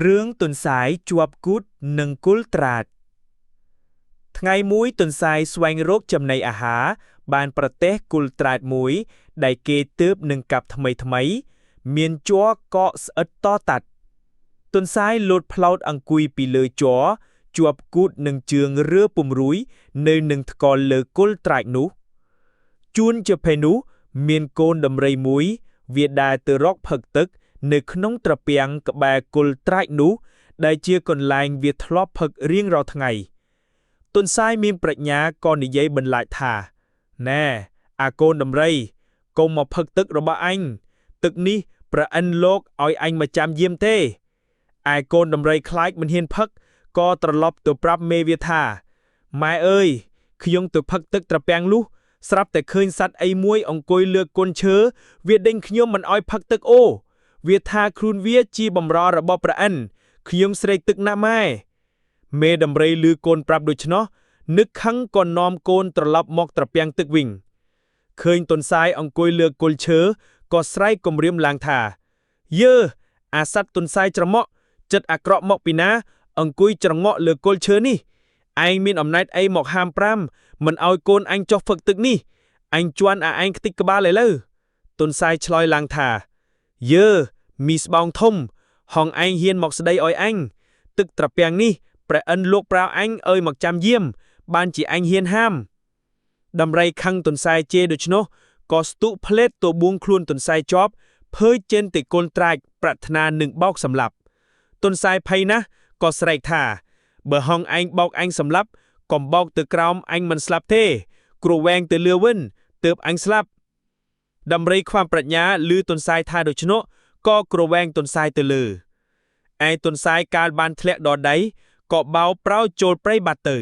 រឿងទុនសាយជាប់គូតនិងគល់ត្រាចថ្ងៃមួយទុនសាយស្វែងរកចំណីអាហារបានប្រទះគល់ត្រាចមួយដែលគេទើបនឹងកាប់ថ្មីមានជ័រកកស្អិតតតាត់ទុនសាយលោតផ្លោតអង្គុយពីលើជ័រជាប់គូតនឹងជើងរើពំរួយនៅនឹងថ្កល់លើគល់ត្រាចនោះជួនជាពេលនោះមានកូនដំរីមួយវាដើរទៅរកផឹកទឹកនៅក្នុងត្រពាំងក្បែរគល់ត្រាចនោះដែលជាកន្លែងវាធ្លាប់ផឹករៀងរាល់ថ្ងៃទុនសាយមានប្រាជ្ញាក៏និយាយបន្លាចថាណែអាកូនដំរីកុំមកផឹកទឹករបស់អញទឹកនេះព្រះឥន្ទលោកឲ្យអញមកចាំយាមទេឯកូនដំរីខ្លាចមិនហ៊ានផឹកក៏ត្រឡប់ទៅប្រាប់មេវាថាម៉ែអើយខ្ញុំទៅផឹកទឹកត្រពាំងនោះស្រាប់តែឃើញសត្វអីមួយអង្គុយលើកូនឈើវាដេញខ្ញុំមិនឲ្យផឹកទឹកអូវាថាខ្លួនវាជាបំរើរបស់ព្រះឥន្ទខ្ញុំស្រេកទឹកណាស់ម៉ែមេដំរីឮកូនប្រាប់ដូច្នោះនឹកខឹងក៏នាំកូនត្រឡប់មកត្រពាំងទឹកវិញឃើញទុនសាយអង្គុយលើគល់ឈើក៏ស្រែកគំរាមឡើងថាយើអាសត្វទុនសាយច្រមុះចិត្តអាក្រក់មកពីណាអង្គុយច្រងក់លើគល់ឈើនេះឯងមានអំណាចអីមកហាម5មិនឲ្យកូនអញចុះផឹកទឹកនេះអញជន់អាឯងខ្ទេចក្បាលឥឡូវទុនសាយឆ្លើយឡើងថាយើមីស្បោងធំហងឯងហ៊ានមកស្ដីឲ្យអញទឹកត្រពាំងនេះព្រះឥន្ទលោកប្រៅអញឲ្យមកចាំយាមបានជាអញហ៊ានហាមដំរីខឹងទុនសាយជេរដូច្នោះក៏ស្ទុះផ្លេតទៅបួងខ្លួនទុនសាយជាប់ភើយចេញទៅកូនត្រាចប្រាថ្នានឹងបោកសម្លាប់ទុនសាយភ័យណាស់ក៏ស្រែកថាបើហងឯងបោកអញសម្លាប់កុំបោកទៅក្រោមអញមិនស្លាប់ទេគ្រវែងទៅលើវិញទើបអញស្លាប់ដំរីខ្វាំប្រាជ្ញាឮទុនសាយថាដូច្នោះក៏គ្រវែងទុនសាយទៅលើឯទុនសាយកាលបានធ្លាក់ដល់ដីក៏បោប្រោចូលព្រៃបាត់ទៅ